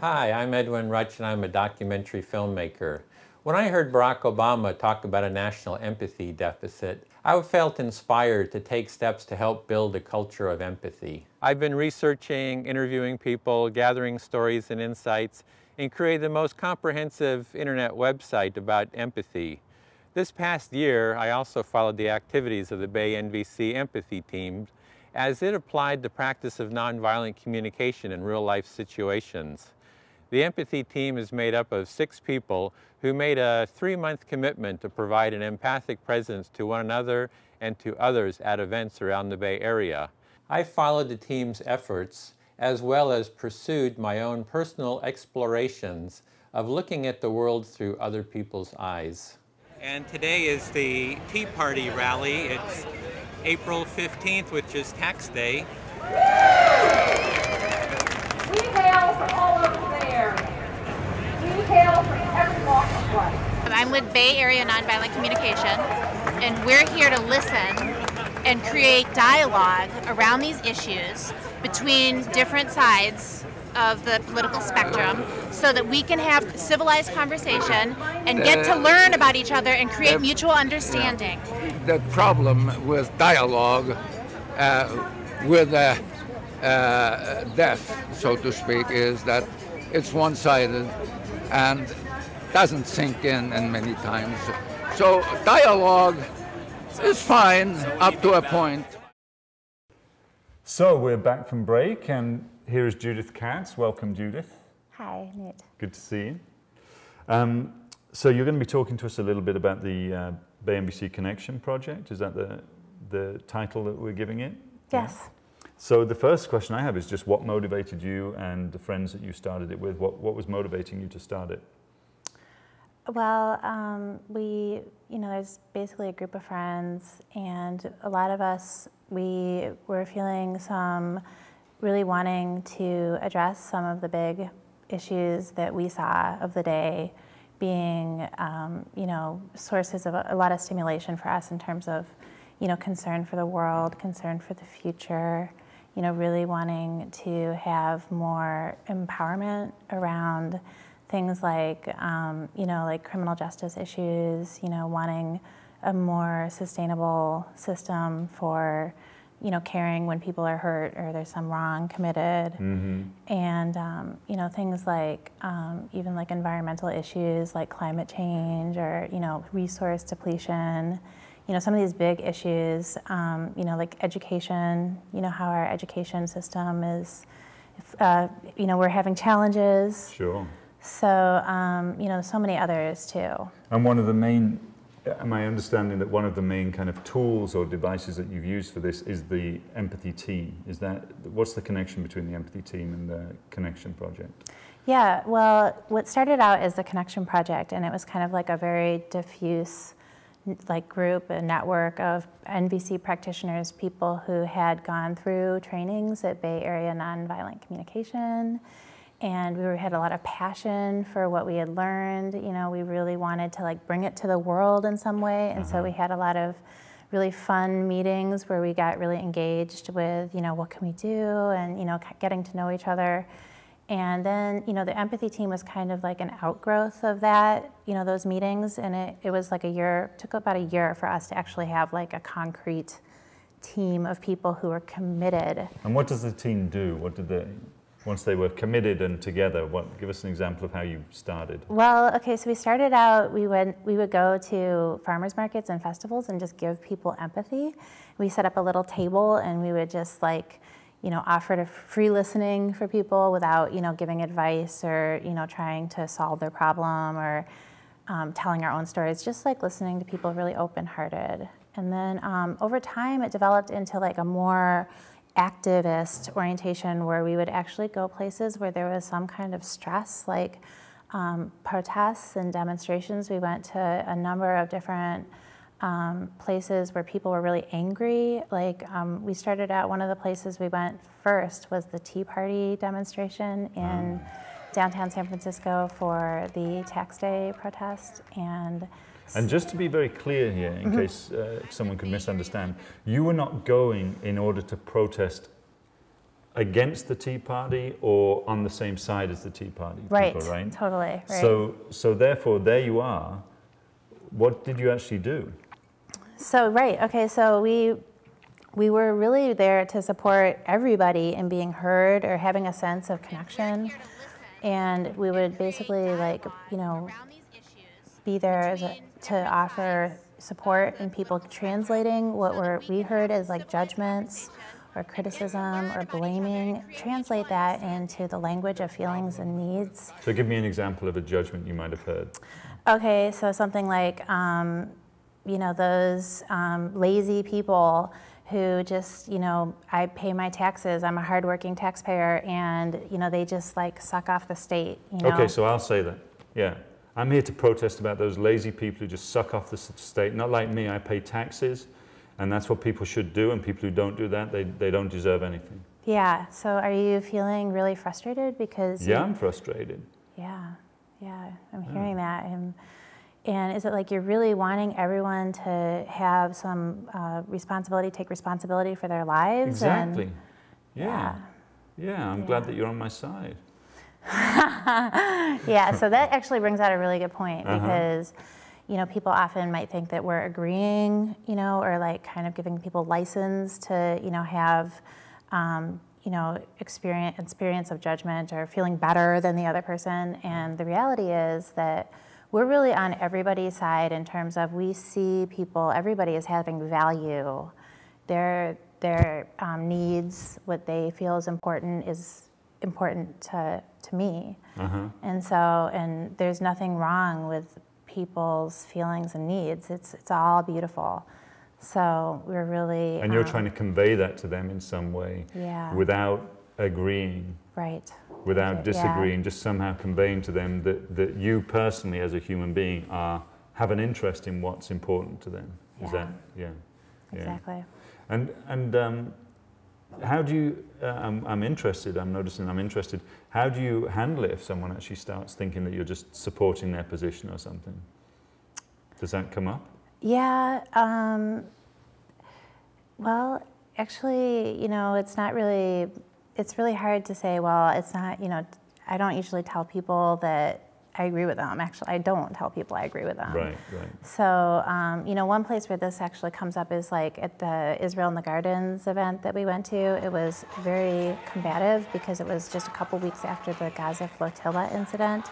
Hi, I'm Edwin Rutsch and I'm a documentary filmmaker. When I heard Barack Obama talk about a national empathy deficit, I felt inspired to take steps to help build a culture of empathy. I've been researching, interviewing people, gathering stories and insights, and created the most comprehensive internet website about empathy. This past year, I also followed the activities of the BayNVC Empathy Team as it applied the practice of nonviolent communication in real-life situations. The empathy team is made up of 6 people who made a 3-month commitment to provide an empathic presence to one another and to others at events around the Bay Area. I followed the team's efforts as well as pursued my own personal explorations of looking at the world through other people's eyes. And today is the Tea Party rally. It's April 15th, which is Tax Day. We hail from all over the Bay Area. We hail from every walk of life. I'm with Bay Area Nonviolent Communication, and we're here to listen and create dialogue around these issues between different sides of the political spectrum so that we can have civilized conversation and get to learn about each other and create mutual understanding. The problem with dialogue, with death, so to speak, is that it's one-sided and doesn't sink in many times. So dialogue is fine up to a point. So we're back from break, and here is Judith Katz. Welcome, Judith. Hi, Newt. Good to see you. So you're going to be talking to us a little bit about the BayNVC Connection Project. Is that the title that we're giving it? Yes. Yeah. So the first question I have is just what motivated you and the friends that you started it with? What was motivating you to start it? Well, there's basically a group of friends, and a lot of us, we were feeling some really wanting to address some of the big issues that we saw of the day being, sources of a lot of stimulation for us in terms of, concern for the world, concern for the future, really wanting to have more empowerment around things like, like criminal justice issues, wanting a more sustainable system for, caring when people are hurt or there's some wrong committed. Mm-hmm. And, things like, even like environmental issues like climate change or, resource depletion, some of these big issues, like education, how our education system is, we're having challenges. Sure. So, so many others too. And one of the main, am I understanding that one of the main kind of tools or devices that you've used for this is the empathy team? What's the connection between the empathy team and the Connection Project? Yeah, well, what started out as the Connection Project, and it was kind of like a very diffuse group, a network of NVC practitioners, people who had gone through trainings at Bay Area Nonviolent Communication, and we had a lot of passion for what we had learned. We really wanted to bring it to the world in some way, and so we had a lot of really fun meetings where we got really engaged with, what can we do, and getting to know each other. And then, the empathy team was kind of like an outgrowth of that, those meetings, and it was like took about a year for us to actually have like a concrete team of people who were committed. And what does the team do? Once they were committed and together, give us an example of how you started. Well, okay, so we started out, we would go to farmers markets and festivals and just give people empathy. We set up a little table and we would just offer to free listening for people without, giving advice or, trying to solve their problem or telling our own stories, just listening to people really open-hearted. And then over time, it developed into a more activist orientation where we would actually go places where there was some kind of stress, like protests and demonstrations. We went to a number of different places where people were really angry. We started out, one of the places we went first was the Tea Party demonstration in downtown San Francisco for the Tax Day protest. And just to be very clear here, in case someone could misunderstand, you were not going in order to protest against the Tea Party or on the same side as the Tea Party people, right? Totally, right. So therefore, there you are. What did you actually do? So, right, okay, so we were really there to support everybody in being heard or having a sense of connection. And we would basically, like, you know, be there to offer support in people translating what we heard as like judgments or criticism or blaming, translate that into the language of feelings and needs. So give me an example of a judgment you might have heard. Okay, so something like, you know, those lazy people who just, you know, I pay my taxes, I'm a hardworking taxpayer, and, you know, they just like suck off the state, you know? Okay, so I'll say that, yeah. I'm here to protest about those lazy people who just suck off the state. Not like me, I pay taxes, and that's what people should do, and people who don't do that, they don't deserve anything. Yeah, so are you feeling really frustrated because... Yeah, I'm frustrated. Yeah, I'm hearing that. And is it like you're really wanting everyone to have some responsibility, take responsibility for their lives? Exactly. And, yeah, I'm glad that you're on my side. Yeah, so that actually brings out a really good point because, you know, people often might think that we're agreeing, you know, or like kind of giving people license to, you know, have, you know, experience of judgment or feeling better than the other person. And the reality is that we're really on everybody's side in terms of we see people, everybody is having value. Their needs, what they feel is important to me. And so, and there's nothing wrong with people's feelings and needs. It's all beautiful. So we're really... And you're trying to convey that to them in some way without agreeing. Right. Without disagreeing, just somehow conveying to them that you personally as a human being have an interest in what's important to them. Is that, Exactly. And how do you, I'm interested, how do you handle it if someone actually starts thinking that you're just supporting their position or something? Does that come up? Yeah, well, actually, you know, it's really hard to say, well, it's not, you know, I don't usually tell people that I agree with them. Actually, I don't tell people I agree with them. Right. So, you know, one place where this actually comes up is like at the Israel in the Gardens event that we went to. It was very combative because it was just a couple weeks after the Gaza flotilla incident.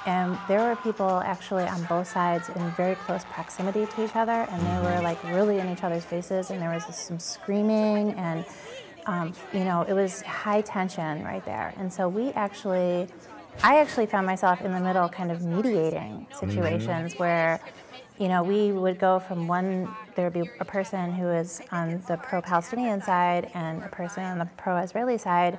And there were people actually on both sides in very close proximity to each other, and they were like really in each other's faces, and there was some screaming, and you know, it was high tension right there. And so I actually found myself in the middle kind of mediating situations where, you know, we would go from there would be a person who is on the pro-Palestinian side and a person on the pro-Israeli side,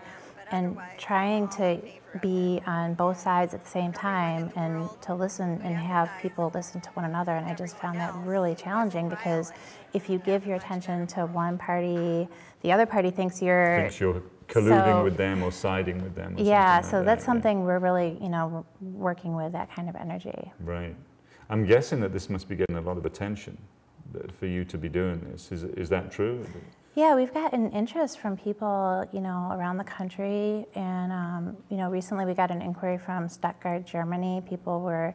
and trying to be on both sides at the same time and to listen and have people listen to one another. And I just found that really challenging because if you give your attention to one party, the other party thinks you're colluding with them or siding with them. Or so that's something we're really, you know, working with, that kind of energy. Right. I'm guessing that this must be getting a lot of attention for you to be doing this. Is that true? Yeah, we've gotten interest from people, you know, around the country, and you know, recently we got an inquiry from Stuttgart, Germany. People were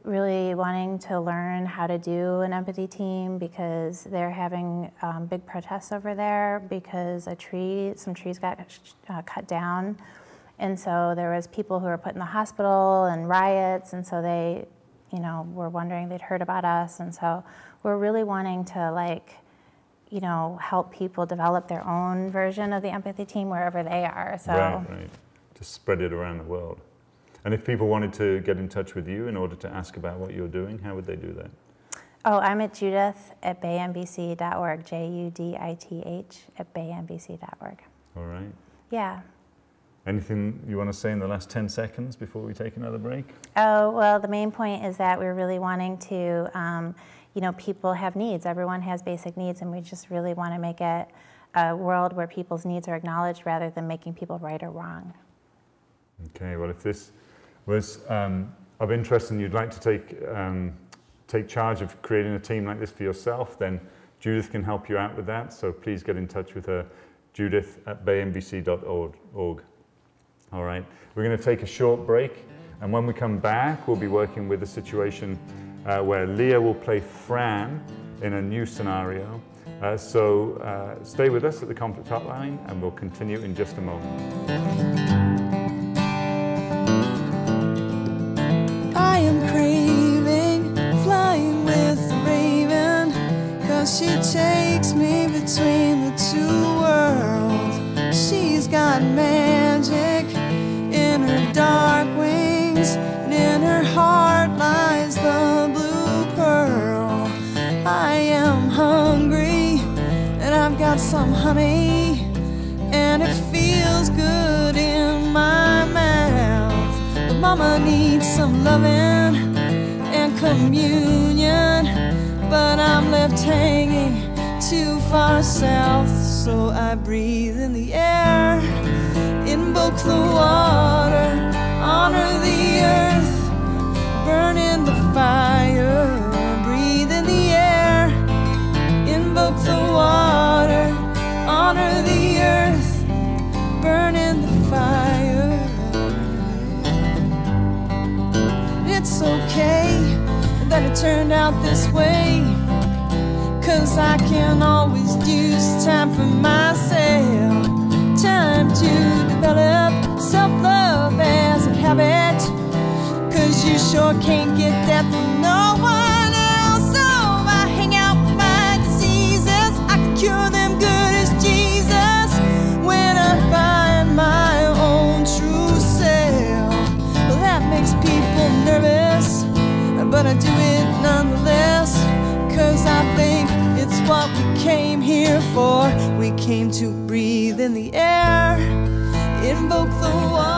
really wanting to learn how to do an empathy team because they're having big protests over there because some trees got cut down, and so there was people who were put in the hospital and riots, and so they, you know, were wondering, they'd heard about us, and so we're really wanting to, like, you know, help people develop their own version of the empathy team wherever they are. So right. To spread it around the world. And if people wanted to get in touch with you in order to ask about what you're doing, how would they do that? Oh, I'm at Judith at BayNVC.org, JUDITH at BayNVC.org. All right. Yeah. Anything you want to say in the last 10 seconds before we take another break? Oh, well, the main point is that we're really wanting to, you know, people have needs. Everyone has basic needs, and we just really want to make it a world where people's needs are acknowledged rather than making people right or wrong. Okay, well, if this was of interest and you'd like to take charge of creating a team like this for yourself, then Judith can help you out with that. So please get in touch with her, Judith at BayNVC.org. All right, we're going to take a short break, and when we come back, we'll be working with a situation where Leah will play Fran in a new scenario. So stay with us at the Conflict Hotline, and we'll continue in just a moment. I am craving flying with the raven, 'cause she takes me between the two worlds. She's got magic in her dark wings, and in her heart lies the blue pearl. I am hungry, and I've got some honey, and it feels good in my mouth. But Mama needs some loving and communion, but I'm left hanging too far south. So I breathe in the air, invoke the water, honor the earth, burn in the fire. Breathe in the air, invoke the water, honor the earth, burn in the fire. It's okay that it turned out this way, 'cause I can always use time for myself. Time to develop self-love as a habit, 'cause you sure can't get that from no one else. So I hang out with my diseases, I can cure them good as Jesus, when I find my own true self. Well, that makes people nervous, but I do it nonetheless, 'cause I think it's what we came here for. We came to breathe in the air, invoke the water.